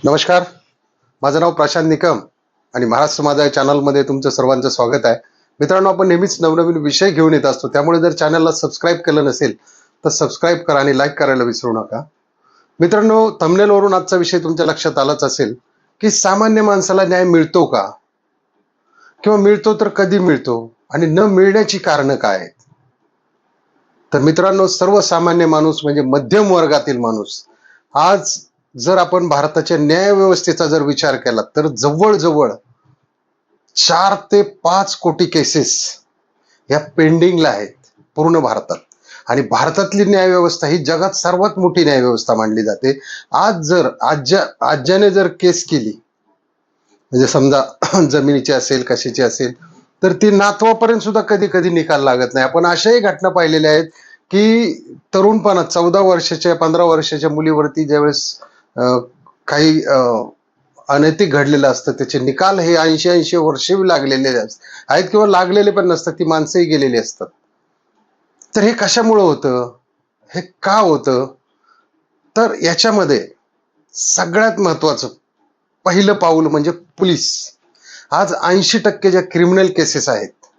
नमस्कार. माझं नाव प्रशांत निकम आणि महाराष्ट्र माझा या चॅनलमध्ये तुमचं सर्वांचं स्वागत आहे. मित्रांनो, आपण नेहमीच नवनवीन विषय घेऊन येत असतो, त्यामुळे जर चॅनलला सबस्क्राईब केलं नसेल तर सबस्क्राईब करा आणि लाईक करायला विसरू नका. मित्रांनो, थंबनेलवरून आजचा विषय तुमच्या लक्षात आलाच असेल की सामान्य माणसाला न्याय मिळतो का, किंवा मिळतो तर कधी मिळतो आणि न मिळण्याची कारणं काय आहेत. तर मित्रांनो, सर्वसामान्य माणूस म्हणजे मध्यम वर्गातील माणूस आज जर आपण भारताच्या न्याय व्यवस्थेचा जर विचार केला तर जवळजवळ 4 ते 5 कोटी केसेस या पेंडिंगला आहेत पूर्ण भारतात. आणि भारतातली न्याय व्यवस्था ही जगात सर्वात मोठी न्याय व्यवस्था मानली जाते. आज जर आज्याने जर केस केली, म्हणजे समजा जमिनीची असेल कशाची असेल, तर ती नातवापर्यंत सुद्धा कधी कधी निकाल लागत नाही. आपण अशाही घटना पाहिलेल्या आहेत की तरुणपणात 14 वर्षाच्या 15 वर्षाच्या मुलीवरती ज्यावेळेस काही अनैतिक घडलेलं असतं, त्याचे निकाल हे 80-80 वर्षे लागलेले आहेत किंवा लागलेले पण नसतात, ती माणसंही गेलेली असतात. तर हे कशामुळं होतं, हे का होतं, तर याच्यामध्ये सगळ्यात महत्वाचं पहिलं पाऊल म्हणजे पोलीस. आज 80% ज्या क्रिमिनल केसेस आहेत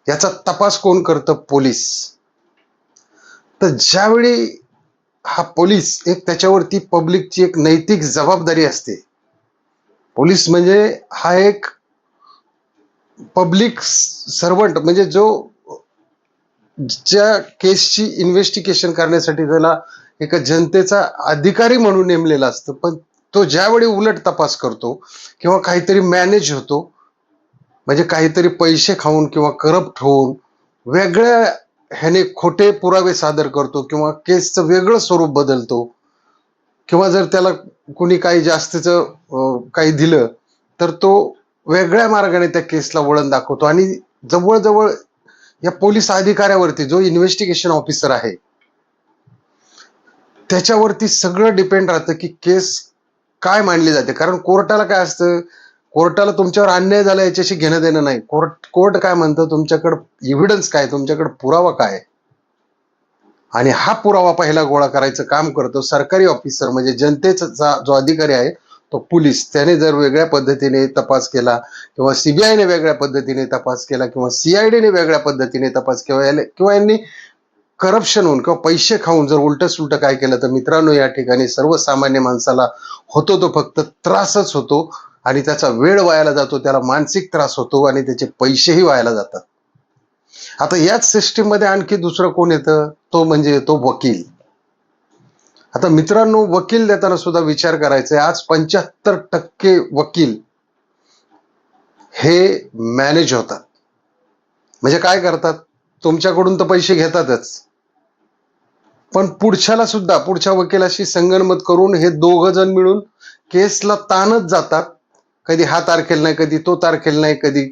याचा तपास कोण करतं? पोलीस. तर ज्यावेळी हा पोलीस एक त्याच्यावरती पब्लिकची एक नैतिक जबाबदारी असते. पोलीस म्हणजे हा एक पब्लिक सर्वंट, म्हणजे जो ज्या केसची इन्व्हेस्टिगेशन करण्यासाठी त्याला एका जनतेचा अधिकारी म्हणून नेमलेला असतं, पण तो ज्यावेळी उलट तपास करतो किंवा काहीतरी मॅनेज होतो, म्हणजे काहीतरी पैसे खाऊन किंवा करप्ट होऊन वेगळ्या ह्याने खोटे पुरावे सादर करतो किंवा केसचं वेगळं स्वरूप बदलतो, किंवा जर त्याला कोणी काही जास्तीचं काही दिलं तर तो वेगळ्या मार्गाने त्या केसला वळण दाखवतो. आणि जवळजवळ या पोलीस अधिकाऱ्यावरती जो इन्व्हेस्टिगेशन ऑफिसर आहे त्याच्यावरती सगळं डिपेंड राहतं की केस काय मांडली जाते. कारण कोर्टाला काय असतं, कोर्टाला तुमच्यावर अन्याय झाला याच्याशी घेणं देणं नाही. कोर्ट काय म्हणतं, तुमच्याकडं एव्हिडन्स काय, तुमच्याकडे पुरावा काय, आणि हा पुरावा पहिला गोळा करायचं काम करतो सरकारी ऑफिसर, म्हणजे जनतेचा जो अधिकारी आहे तो पोलीस. त्याने जर वेगळ्या पद्धतीने तपास केला किंवा सीबीआयने वेगळ्या पद्धतीने तपास केला किंवा सीआयडीने वेगळ्या पद्धतीने तपास किंवा यांनी करप्शन होऊन किंवा पैसे खाऊन जर उलट सुलट काय केलं, तर मित्रांनो या ठिकाणी सर्वसामान्य माणसाला होतो तो फक्त त्रासच होतो. आणि त्याचा वेळ वायाला जातो, त्याला मानसिक त्रास होतो आणि त्याचे पैसेही वायाला जातात. आता याच सिस्टीम मध्ये आणखी दुसरं कोण येतं, तो म्हणजे तो वकील. आता मित्रांनो, वकील देताना सुद्धा विचार करायचा आहे. आज 75% वकील हे मॅनेज होतात. म्हणजे काय करतात, तुमच्याकडून तर पैसे घेतातच, पण पुढच्याला सुद्धा, पुढच्या वकिलाशी संगनमत करून हे दोघ जण मिळून केसला ताणत जातात. कधी हा तारखेला नाही, कधी तो तारखेला नाही, कधी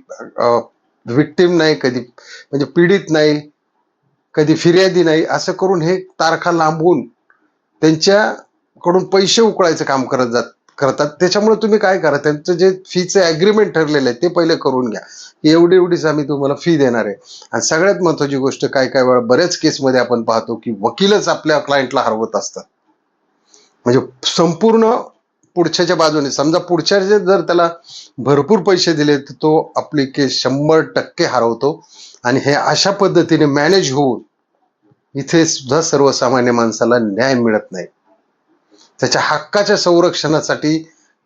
विक्टिम नाही, कधी म्हणजे पीडित नाही, कधी फिर्यादी नाही, असं करून हे तारखा लांबवून त्यांच्याकडून पैसे उकळायचं काम करतात. त्याच्यामुळे तुम्ही काय करा, त्यांचं जे फीचे ॲग्रीमेंट ठरलेलं आहे ते पहिले करून घ्या, की एवढी एवढीच आम्ही तुम्हाला फी देणार आहे. आणि सगळ्यात महत्वाची गोष्ट, काय काय वेळा बऱ्याच केसमध्ये आपण पाहतो की वकीलच आपल्या क्लायंटला हरवत असतात. म्हणजे संपूर्ण पुढच्याच्या बाजूने, समजा पुढच्याचे जर त्याला भरपूर पैसे दिले तर तो आपली केस 100% हरवतो. आणि हे अशा पद्धतीने मॅनेज होऊन इथे सुद्धा सर्वसामान्य माणसाला न्याय मिळत नाही. त्याच्या हक्काच्या संरक्षणासाठी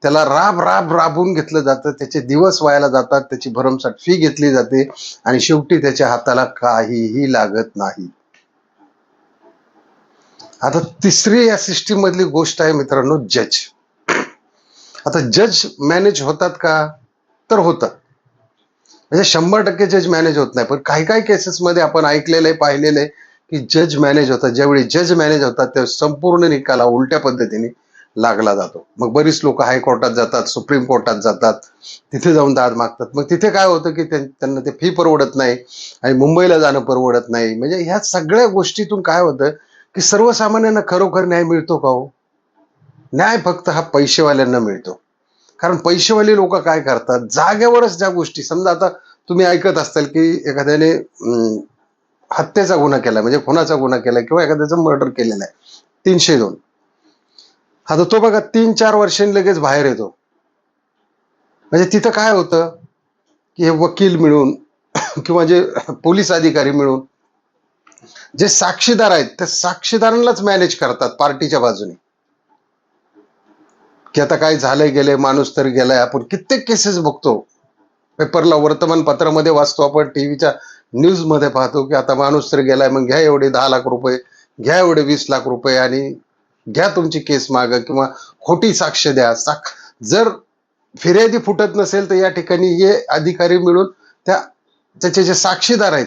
त्याला राबून घेतलं जातं, त्याचे दिवस वायाला जातात, त्याची भरमसाठ फी घेतली जाते आणि शेवटी त्याच्या हाताला काहीही लागत नाही. आता तिसरी या सिस्टीम मधली गोष्ट आहे मित्रांनो, जज. आता जज मॅनेज होतात का, तर होतात. म्हणजे 100% जज मॅनेज होत नाही, पण काही काही केसेसमध्ये आपण ऐकलेलं आहे, पाहिलेलं आहे की जज मॅनेज होतात. ज्यावेळी जज मॅनेज होतात त्या संपूर्ण निकाला उलट्या पद्धतीने लागला जातो. मग बरीच लोक हायकोर्टात जातात, सुप्रीम कोर्टात जातात, तिथे जाऊन दाद मागतात. मग तिथे काय होतं की त्यांना ते फी परवडत नाही आणि मुंबईला जाणं परवडत नाही. म्हणजे ह्या सगळ्या गोष्टीतून काय होतं की सर्वसामान्यांना खरोखर न्याय मिळतो का हो? न्याय फक्त हा पैसेवाल्यांना मिळतो. कारण पैसेवाले लोक काय करतात, जागेवरच ज्या गोष्टी, समजा आता तुम्ही ऐकत असताल की एखाद्याने हत्येचा गुन्हा केला, म्हणजे खुनाचा गुन्हा केला किंवा एखाद्याचं मर्डर केलेला आहे, 302, आता तो बघा 3-4 वर्षांनी लगेच बाहेर येतो. म्हणजे तिथं काय होतं की हे वकील मिळून किंवा जे पोलीस अधिकारी मिळून जे साक्षीदार आहेत त्या साक्षीदारांनाच मॅनेज करतात पार्टीच्या बाजूने, की आता काय झालंय गेलंय, माणूस तर गेलाय. आपण कित्येक केसेस बघतो, पेपरला वर्तमानपत्रामध्ये वाचतो, आपण टीव्हीच्या न्यूज मध्ये पाहतो की आता माणूस तर गेलाय, मग घ्या एवढे 10 लाख रुपये, घ्या एवढे 20 लाख रुपये आणि घ्या तुमची केस माग, किंवा खोटी साक्ष द्या. जर फिर्यादी फुटत नसेल तर या ठिकाणी हे अधिकारी मिळून त्याचे जे साक्षीदार आहेत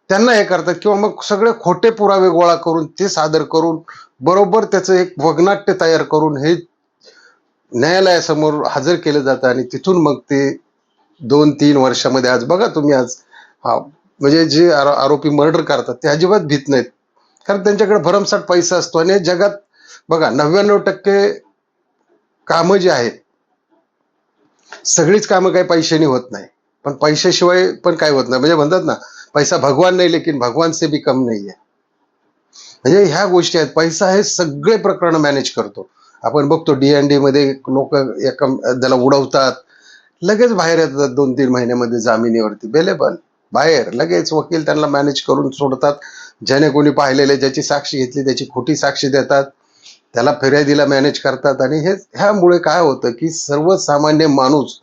त्यांना हे करतात, किंवा मग सगळे खोटे पुरावे गोळा करून ते सादर करून बरोबर त्याचं एक वगनाट्य तयार करून हे न्यायालयासमोर हजर केलं जातं. आणि तिथून मग ते 2-3 वर्षामध्ये, आज बघा तुम्ही, आज हा म्हणजे जे आरोपी मर्डर करतात ते अजिबात भीत नाहीत, कारण त्यांच्याकडे भरमसाठ पैसा असतो. आणि जगात बघा 99% कामं जी आहेत, सगळीच कामं काही पैशाने होत नाही, पण पैशाशिवाय पण काय होत नाही. म्हणजे म्हणतात ना, पैसा भगवान नाही लेकिन भगवान से भी कम नाही आहे. म्हणजे ह्या गोष्टी आहेत, पैसा हे सगळे प्रकरण मॅनेज करतो. आपण बघतो DND मध्ये लोक एका त्याला उडवतात, लगेच बाहेर येतात 2-3 महिन्यामध्ये जामिनीवरती, बेलेबल बाहेर लगेच. वकील त्यांना मॅनेज करून सोडतात. ज्याने कोणी पाहिलेले, ज्याची साक्षी घेतली त्याची खोटी साक्षी देतात, त्याला फिर्यादीला मॅनेज करतात. आणि ह्यामुळे काय होतं की सर्वसामान्य माणूस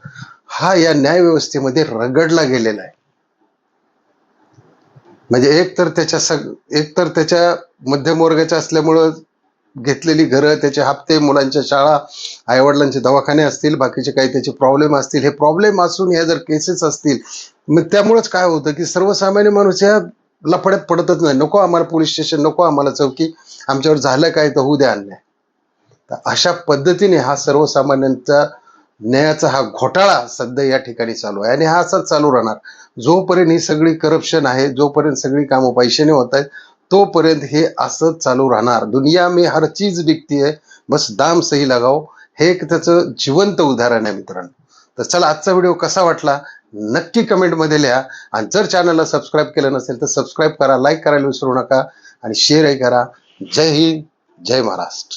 हा या न्यायव्यवस्थेमध्ये रगडला गेलेला आहे. म्हणजे एक तर त्याच्या मध्यमवर्गाच्या असल्यामुळं घेतलेली घरं, त्याचे हप्ते, मुलांच्या शाळा, आईवडिलांचे दवाखाने असतील, बाकीचे काही त्याचे प्रॉब्लेम असतील, हे प्रॉब्लेम असून ह्या जर केसेस असतील, मग त्यामुळेच काय होतं की सर्वसामान्य माणूस या लफड्यात पडतच नाही. नको आम्हाला पोलीस स्टेशन, नको आम्हाला चौकी, आमच्यावर झालं काय तर होऊ द्या अन्याय. तर अशा पद्धतीने हा सर्वसामान्यांचा न्यायाचा हा घोटाळा सध्या या ठिकाणी चालू आहे. आणि हा असाच चालू राहणार जोपर्यंत ही सगळी करप्शन आहे, जोपर्यंत सगळी कामं पैशाने होत आहेत, तोपर्यंत हे असंच चालू राहणार. दुनिया में हर चीज बिकती है, बस दाम सही लगाओ. हे एक त्याचं जिवंत उदाहरण आहे मित्रांनो. तर चला, आजचा व्हिडिओ कसा वाटला नक्की कमेंटमध्ये लिहा. आणि जर चॅनलला सबस्क्राईब केलं नसेल तर सबस्क्राईब करा, लाईक करायला विसरू नका आणि शेअरही करा. जय हिंद, जय महाराष्ट्र.